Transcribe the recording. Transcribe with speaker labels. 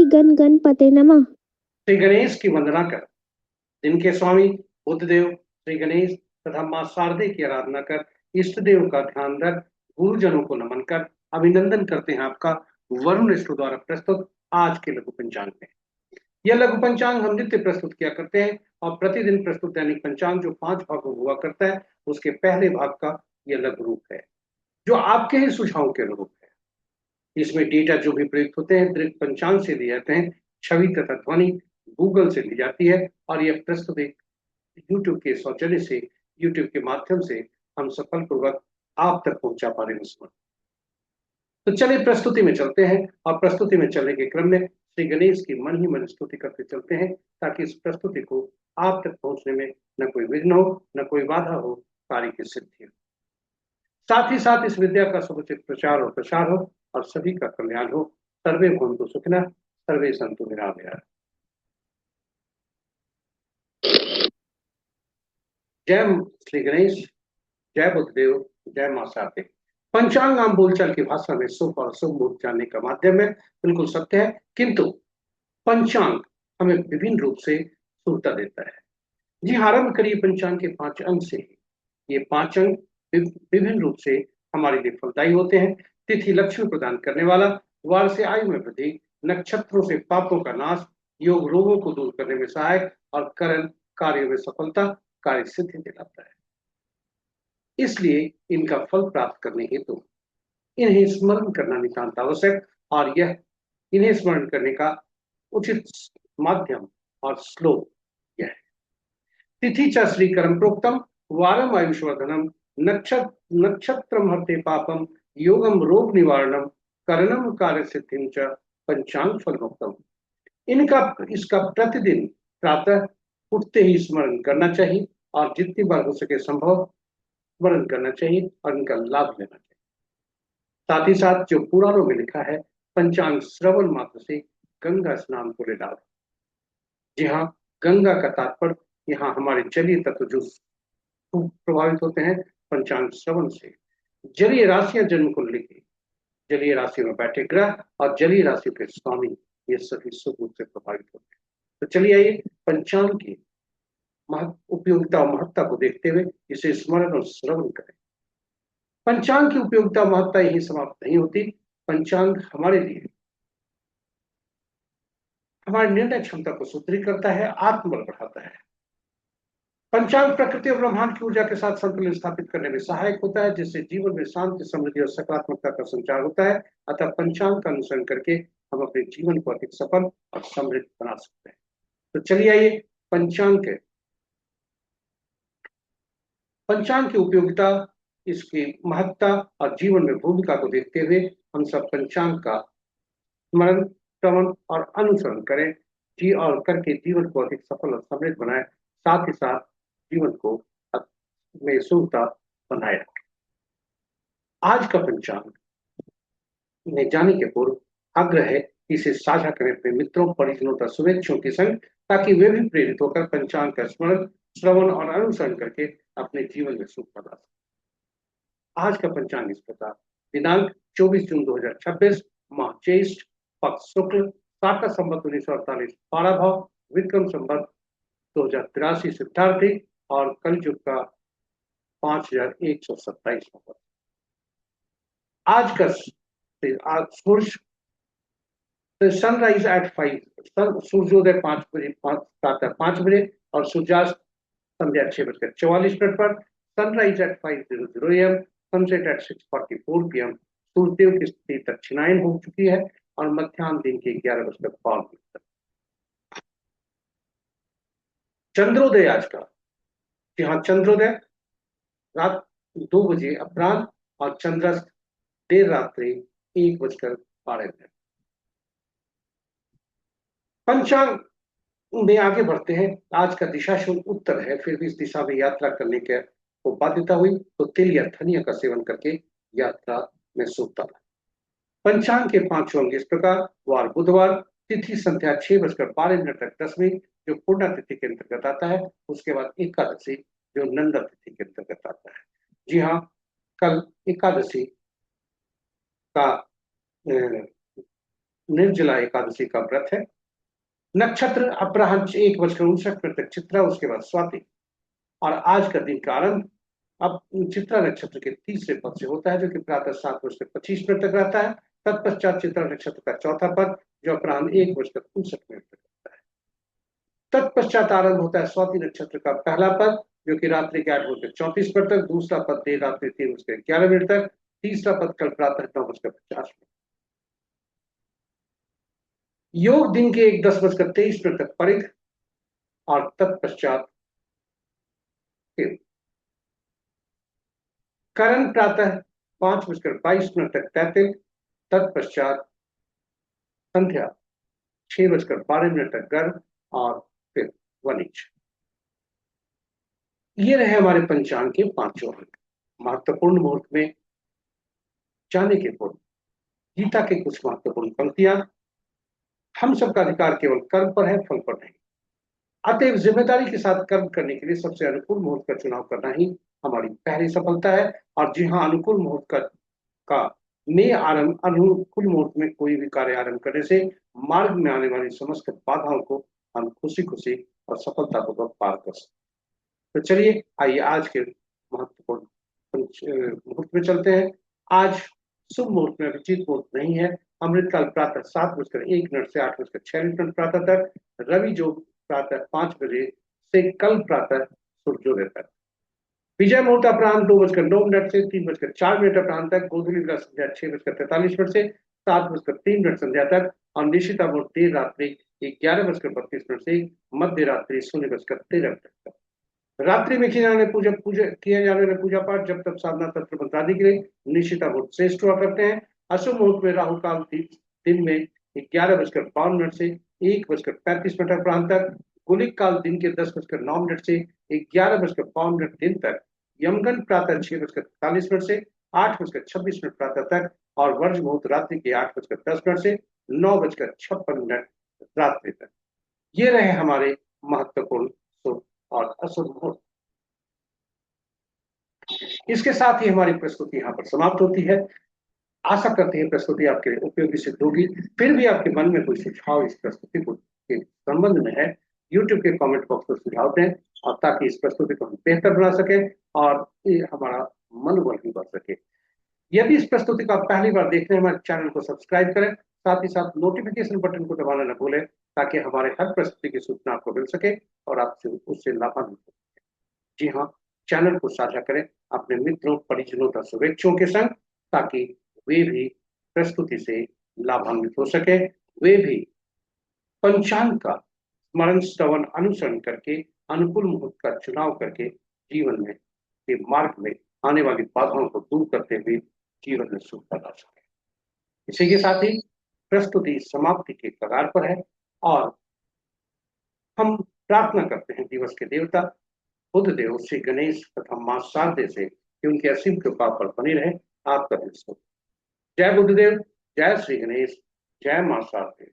Speaker 1: गण गणपते नमः।
Speaker 2: श्री गणेश की वंदना कर, दिन के स्वामी बुद्धदेव श्री गणेश तथा मां शारदे की आराधना कर, इष्ट देव का ध्यान रख, गुरुजनों को नमन कर, अभिनंदन करते हैं आपका वरुण स्टू द्वारा प्रस्तुत आज के लघु पंचांग में। यह लघु पंचांग हम नित्य प्रस्तुत किया करते हैं और प्रतिदिन प्रस्तुत दैनिक पंचांग जो 5 भागों हुआ करता है उसके पहले भाग का यह लघु रूप है जो आपके ही सुझाव के अनुरूप है। इसमें डेटा जो भी प्रयुक्त होते हैं दृक पंचांग से लिए जाते हैं, छवि तथा ध्वनि गूगल से ली जाती है और यह प्रस्तुत एक यूट्यूब के सौजन्य से, यूट्यूब के माध्यम से हम सफलपूर्वक आप तक पहुंचा पा रहे हैं। तो चलिए प्रस्तुति में चलते हैं और प्रस्तुति में चलने के क्रम में श्री गणेश की मन ही मन स्तुति करते चलते हैं ताकि इस प्रस्तुति को आप तक पहुंचने में न कोई विघ्न हो, न कोई बाधा हो, कार्य की सिद्धि हो। साथ ही साथ इस विद्या का समुचित प्रचार और प्रसार हो और सभी का कल्याण हो। सर्वे भवन्तु सुखिनः, सर्वे सन्तु निरामयाः। जय श्री गणेश, जय बुद्धदेव, जय मां शारदे। पंचांग आम बोलचाल की भाषा में शुभ और शुभ मुहूर्त जानने का माध्यम है, बिल्कुल सत्य है, किंतु पंचांग हमें विभिन्न रूप से सुविधा देता है। जी हाँ, आरंभ करिए पंचांग के 5 अंक से। ये 5 अंक विभिन्न रूप से हमारे लिए फलदायी होते हैं। तिथि लक्ष्मी प्रदान करने वाला, वार से आयु में वृद्धि, नक्षत्रों से पापों का नाश, योग रोगों को दूर करने में सहायक और करण कार्य में सफलता, कार्य सिद्धि दिलाता है। इसलिए इनका फल प्राप्त करने हेतु इन्हें स्मरण करना नितांत आवश्यक और यह इन्हें स्मरण करने का उचित माध्यम और श्लोक यह है। तिथि च श्रीकरम प्रोक्तम, वारम आयुष्वर्धनम, नक्षत्रम हरते पापम, योगम रोग निवारणम, करणम कार्य सिद्धिम च पंचांग फलमुक्तम। इनका इसका प्रतिदिन प्रातः उठते ही स्मरण करना चाहिए और जितनी बार हो सके संभव स्मरण करना चाहिए और इनका लाभ लेना चाहिए। साथ ही साथ जो पुराणों में लिखा है, पंचांग श्रवण मात्र से गंगा स्नान को ले लाभ। जी हाँ, गंगा का तात्पर्य यहाँ हमारे जलीय तत्व जो प्रभावित होते हैं पंचांग श्रवण से। जलीय राशियां जन्म कुंडली की, जलीय राशि में बैठे ग्रह और जलीय राशि के स्वामी ये सभी शुभ रूप से प्रभावित होते हैं। तो चलिए आइए पंचांग की उपयोगिता और महत्ता को देखते हुए इसे स्मरण और श्रवण करें। पंचांग की उपयोगिता महत्ता यही समाप्त नहीं होती। पंचांग हमारे लिए हमारी निर्णय क्षमता को सुदृढ़ करता है, आत्मबल बढ़ाता है। पंचांग प्रकृति और ब्रह्मांड की ऊर्जा के साथ संतुलन स्थापित करने में सहायक होता है, जिससे जीवन में शांति, समृद्धि और सकारात्मकता का संचार होता है। अतः पंचांग का अनुसरण करके हम अपने जीवन को अधिक सफल और समृद्ध बना सकते हैं। तो चलिए आइए पंचांग की उपयोगिता, इसकी महत्ता और जीवन में भूमिका को देखते हुए हम सब पंचांग का स्मरण, श्रवण और अनुसरण करें जी और करके जीवन को अधिक सफल और समृद्ध बनाए, साथ ही साथ जीवन को में सुखता बनाए रखें। आज का पंचांग में जाने के पूर्व आग्रह है कि इसे साझा करें अपने मित्रों, परिजनों तथा शुभेच्छुओं के संग, ताकि वे भी प्रेरित होकर पंचांग का स्मरण, श्रवण और अनुसरण करके अपने जीवन में सुख बना सकें। आज का पंचांग इस प्रकार। दिनांक 24 जून 2026, माह ज्येष्ठ, पक्ष शुक्ल, शाका संवत 1948 पाराभाव, विक्रम संवत 2083 सिद्धार्थी और कलयुग का 5127 नंबर। आज का सनराइज एट 5, सूर्योदय 5 बजे और सूर्यास्त संध्या 6:44 पर। Sunrise at 5:00 AM, sunset at 6:44 PM। सूर्यदेव की स्थिति दक्षिणायन हो चुकी है और मध्याह्न दिन के 11:52 तक। चंद्रोदय आज का, यहाँ चंद्रोदय रात 2 बजे अपराह्न और चंद्रास्त देर रात्रि 1:12। पंचांग में आगे बढ़ते हैं। आज का दिशा शुल उत्तर है, फिर भी इस दिशा में यात्रा करने के को बाध्यता हुई तो तिल या धनिया का सेवन करके यात्रा में शुभता। पंचांग के 5 अंग इस प्रकार। वार बुधवार, तिथि संध्या 6:12 तक 10वीं, जो पूर्णा तिथि के अंतर्गत आता है। उसके बाद एकादशी, जो नंदा तिथि के अंतर्गत आता है। जी हाँ, कल एकादशी का निर्जला एकादशी का व्रत है। नक्षत्र अपराह्न 1:59 तक चित्रा, उसके बाद स्वाति। और आज का दिन का आरंभ अब चित्रा नक्षत्र के तीसरे पद से होता है, जो कि प्रातः 7:25 तक रहता है। तत्पश्चात चित्रा नक्षत्र का चौथा पद, जो अपराह्न 1:59 तक रहता है। तत्पश्चात आरंभ होता है स्वाति नक्षत्र का पहला पद, जो कि रात्रि के 8:34 तक, दूसरा पद देर रात्रि 3:11 तक, तीसरा पद कल प्रातः 9:50। योग दिन के 10:23 तक परिध, और तत्पश्चात करण प्रातः 5:22 तक तैतिल, तत्पश्चात संध्या 6:12 तक गर्भ, और फिर वनिज। ये रहे हमारे पंचांग के पांचों अंक। महत्वपूर्ण मुहूर्त में जाने के पूर्व गीता के कुछ महत्वपूर्ण पंक्तियां। हम सबका अधिकार केवल कर्म पर है, फल पर नहीं। अतएव जिम्मेदारी के साथ कर्म करने के लिए सबसे अनुकूल मुहूर्त का चुनाव करना ही हमारी पहली सफलता है। और जी हाँ, अनुकूल मुहूर्त का में आरंभ अनुकूल मुहूर्त में कोई भी कार्य आरंभ करने से मार्ग में आने वाली समस्त बाधाओं को हम खुशी खुशी और सफलतापूर्वक पार कर सकते। तो चलिए, आइए आज के महत्वपूर्ण मुहूर्त में चलते हैं। आज शुभ मुहूर्त में अभिजीत मुहूर्त नहीं है। अमृतकाल प्रातः 7:01 से 8:06 प्रातः तक। रवि जो प्रातः 5 बजे से कल प्रातः सूर्योदय तक। विजय मुहूर्त अपराह्न 2:09 से 3:04 अपराह्न तक। गोधूली विला संध्या 6:43 से 7:03 संध्या तक। और निशिता मुहूर्त देर रात्रि 11:32 से मध्य रात्रि 0:13 तक। रात्रि में किया जाने वाला पूजा पाठ जब तक साधना तंत्र मंत्र आदि के लिए निशिता मुहूर्त श्रेष्ठ हुआ करते हैं। अशुभ मुहूर्त में राहु काल दिन में 11:52 से 1:35 अपराह्न तक। गुलिक काल दिन के 10:09 से 11:52 दिन तक। यमगंड प्रातः 6:43 से 8:26 प्रातः तक। और वर्ज मुहूर्त रात्रि के 8:10 से 9:56 रात्रि तक। ये रहे हमारे महत्वपूर्ण शुभ और अशुभ मुहूर्त। इसके साथ ही हमारी प्रस्तुति यहाँ पर समाप्त होती है। आशा करते हैं प्रस्तुति आपके लिए उपयोगी सिद्ध होगी। फिर भी आपके मन में कोई सुझाव इस प्रस्तुति को के संबंध में है, YouTube के कमेंट बॉक्स में सुझाव दें, और ताकि इस प्रस्तुति को हम बेहतर बना सकें और ये हमारा मनोबल भी बढ़ सके। यदि इस प्रस्तुति को आप पहली बार देख रहे हैं, हमारे चैनल को सब्सक्राइब करें, साथ ही साथ नोटिफिकेशन बटन को दबाना न भूलें, ताकि हमारे हर प्रस्तुति की सूचना आपको मिल सके और आपसे उससे लाभान्वित हो सके। जी हाँ, चैनल को साझा करें अपने मित्रों, परिजनों तथा शुभेच्छुओं के संग, ताकि वे भी प्रस्तुति से लाभान्वित हो सके। वे भी पंचांग का स्मरण श्रवण अनुसरण करके अनुकूल मुहूर्त का चुनाव करके जीवन में के मार्ग में आने वाली बाधाओं को दूर करते हुए जीवन में सुख ला सके। इसी के साथ ही प्रस्तुति समाप्ति के कगार पर है, और हम प्रार्थना करते हैं दिवस के देवता बुध देव श्री गणेश तथा मां शारदे से कि उनके असीम कृपा पर बनी रहे आपका दिन शुभ। जय बुद्धदेव, जय श्री गणेश, जय मां शारदे।